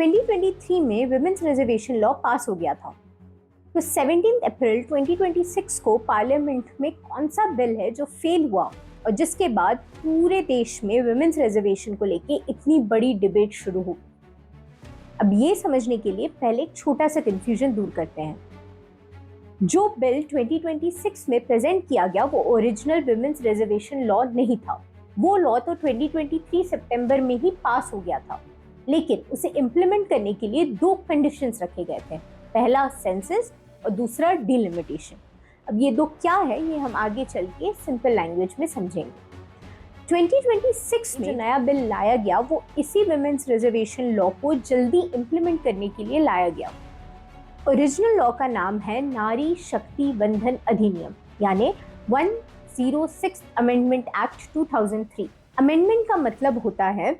2023 में women's reservation law पास हो गया था। तो 17 अप्रैल 2026 को पार्लियामेंट में कौन सा बिल है जो फेल हुआ और जिसके बाद पूरे देश में विमेंस रिजर्वेशन को लेके इतनी बड़ी डिबेट शुरू हो। अब ये समझने के लिए पहले एक छोटा सा कंफ्यूजन दूर करते हैं। जो बिल 2026 में प्रेजेंट किया गया वो ओरिजिनल विमेंस रिजर्वेशन लॉ नहीं था। वो लॉ तो 2023 सितंबर में ही पास हो गया था, लेकिन उसे इम्प्लीमेंट करने के लिए दो कंडीशंस रखे गए थे। पहला सेंसस और दूसरा डिलिमिटेशन। अब ये दो क्या है ये हम आगे चल के सिंपल लैंग्वेज में समझेंगे। 2026 में जो नया बिल लाया गया वो इसी विमेंस रिजर्वेशन लॉ को जल्दी इम्प्लीमेंट करने के लिए लाया गया। ओरिजिनल लॉ का नाम है नारी शक्ति बंधन अधिनियम, यानी 106 अमेंडमेंट एक्ट 2003। अमेंडमेंट का मतलब होता है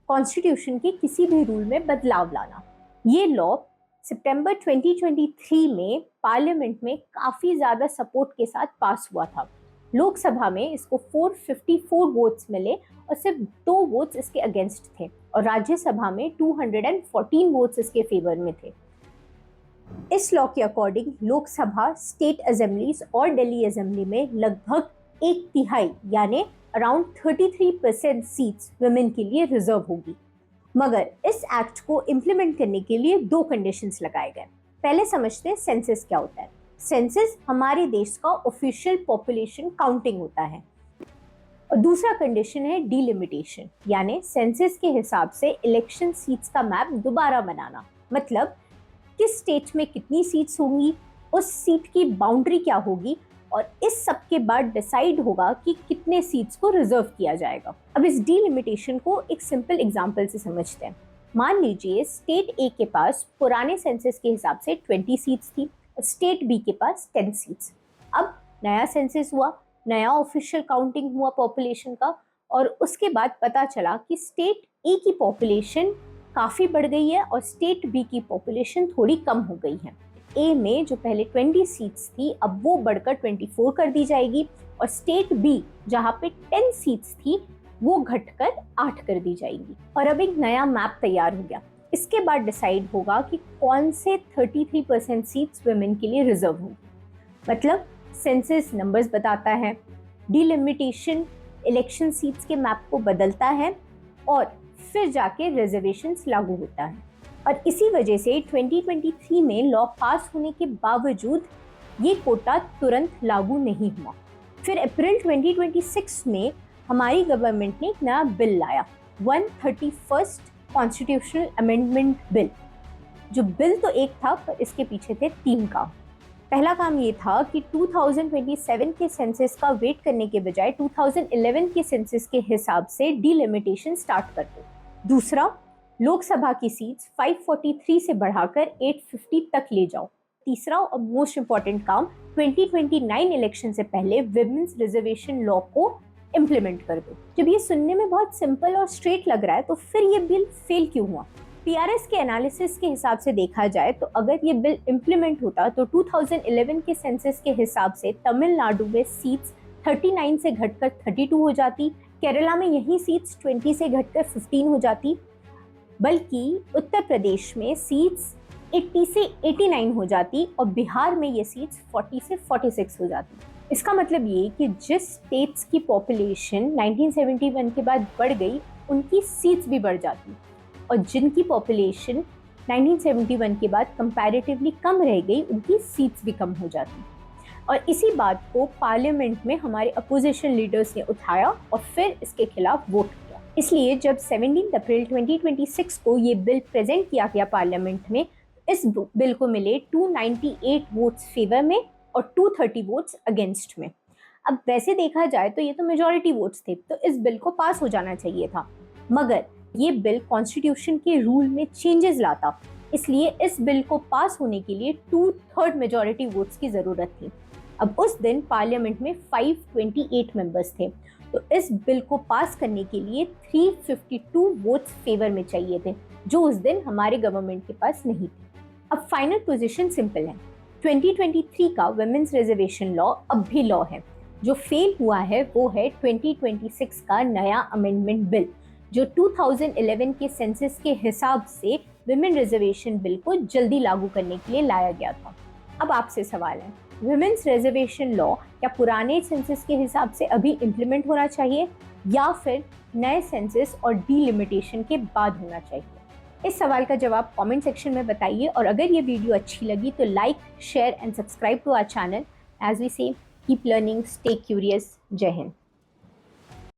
कॉन्स्टिट्यूशन के किसी भी रूल में बदलाव लाना। ये लॉ सितंबर 2023 में पार्लियामेंट में काफी ज्यादा सपोर्ट के साथ पास हुआ था। लोकसभा में इसको 454 वोट्स मिले और सिर्फ 2 वोट्स इसके अगेंस्ट थे और राज्यसभा में 214 वोट्स इसके फेवर में थे। इस लॉ के अकॉर्डिंग लोकसभा, स्टेट असेंबलीज और दिल्ली असेंबली में लगभग 1/3 यानी अराउंड 33% सीट्स वुमेन के लिए रिजर्व होगी। मगर इस एक्ट को इम्प्लीमेंट करने के लिए दो कंडीशंस लगाए गए। पहले समझते हैं सेंसस क्या होता है। सेंसस हमारे देश का ऑफिशियल पॉपुलेशन काउंटिंग होता है। और दूसरा कंडीशन है डिलिमिटेशन, यानी सेंसस के हिसाब से इलेक्शन सीट्स का मैप दोबारा बनाना। मतलब किस स्टेट में कितनी सीट्स होंगी, उस सीट की बाउंड्री क्या होगी और इस सब के बाद डिसाइड होगा कि कितने सीट्स को रिजर्व किया जाएगा। अब इस डिलिमिटेशन को एक सिंपल एग्जांपल से समझते हैं। मान लीजिए स्टेट ए के पास पुराने सेंसस के हिसाब से 20 सीट्स थी, स्टेट बी के पास 10 सीट्स। अब नया सेंसस हुआ, नया ऑफिशियल काउंटिंग हुआ पॉपुलेशन का, और उसके बाद पता चला कि स्टेट ए की पॉपुलेशन काफी बढ़ गई है और स्टेट बी की पॉपुलेशन थोड़ी कम हो गई है। ए में जो पहले 20 सीट्स थी अब वो बढ़कर 24 कर दी जाएगी और स्टेट बी जहाँ पे 10 सीट्स थी वो घटकर 8 कर दी जाएगी। और अब एक नया मैप तैयार हो गया। इसके बाद डिसाइड होगा कि कौन से 33% सीट्स वुमेन के लिए रिजर्व होंगी। मतलब सेंसस नंबर्स बताता है, डिलिमिटेशन इलेक्शन सीट्स के मैप को बदलता है और फिर जाके रिजर्वेशंस लागू होता है। और इसी वजह से 2023 में लॉ पास होने के बावजूद ये कोटा तुरंत लागू नहीं हुआ। फिर अप्रैल 2026 में हमारी गवर्नमेंट ने एक नया बिल लाया, 131st कॉन्स्टिट्यूशनल अमेंडमेंट बिल। जो बिल तो एक था पर इसके पीछे थे 3 काम। पहला काम ये था कि 2027 के सेंसस का वेट करने के बजाय 2011 के सेंसस के हिसाब से डिलिमिटेशन स्टार्ट कर दो। दूसरा, लोकसभा की सीट्स 543 से बढ़ाकर 850 तक ले जाओ। तीसरा और मोस्ट इंपॉर्टेंट काम, 2029 इलेक्शन से पहले विमेंस रिजर्वेशन लॉ को इम्प्लीमेंट कर दो। जब ये सुनने में बहुत सिंपल और स्ट्रेट लग रहा है तो फिर ये बिल फेल क्यों हुआ? पीआरएस के एनालिसिस के हिसाब से देखा जाए तो अगर ये बिल इम्प्लीमेंट होता तो 2011 के सेंसस के हिसाब से तमिलनाडु में सीट्स 39 से घटकर 32 हो जाती, केरला में यही सीट्स 20 से घटकर 15 हो जाती, बल्कि उत्तर प्रदेश में सीट्स 80 से 89 हो जाती और बिहार में ये सीट्स 40 से 46 हो जाती। इसका मतलब ये कि जिस स्टेट्स की पॉपुलेशन 1971 के बाद बढ़ गई उनकी सीट्स भी बढ़ जाती और जिनकी पॉपुलेशन 1971 के बाद कंपैरेटिवली कम रह गई उनकी सीट्स भी कम हो जाती। और इसी बात को पार्लियामेंट में हमारे अपोजिशन लीडर्स ने उठाया और फिर इसके खिलाफ वोट किया। इसलिए जब 17 अप्रैल 2026 को ये बिल प्रेजेंट किया गया पार्लियामेंट में, इस बिल को मिले 298 वोट्स फेवर में और 230 वोट्स अगेंस्ट में। अब वैसे देखा जाए तो ये तो मेजॉरिटी वोट्स थे, तो इस बिल को पास हो जाना चाहिए था। मगर ये बिल कॉन्स्टिट्यूशन के रूल में चेंजेस लाता, इसलिए इस बिल को पास होने के लिए 2/3 मेजॉरिटी वोट्स की जरूरत थी। अब उस दिन पार्लियामेंट में 528 मेंबर्स थे, तो इस बिल को पास करने के लिए 352 वोट्स फेवर में चाहिए थे, जो उस दिन हमारे गवर्नमेंट के पास नहीं थे। अब फाइनल पोजीशन सिंपल है, 2023 का वुमेन्स रिजर्वेशन लॉ अब भी लॉ है। जो फेल हुआ है वो है 2026 का नया अमेंडमेंट बिल, जो 2011 के सेंसस के हिसाब से विमेन रिजर्वेशन बिल को जल्दी लागू करने के लिए लाया गया था। अब आपसे सवाल है, विमेन्स रिजर्वेशन लॉ क्या पुराने सेंसस के हिसाब से अभी इम्प्लीमेंट होना चाहिए या फिर नए सेंसस और डीलिमिटेशन के बाद होना चाहिए? इस सवाल का जवाब कमेंट सेक्शन में बताइए, और अगर ये वीडियो अच्छी लगी तो like, share and subscribe to our channel. As we say, keep learning, stay curious. जय हिंद।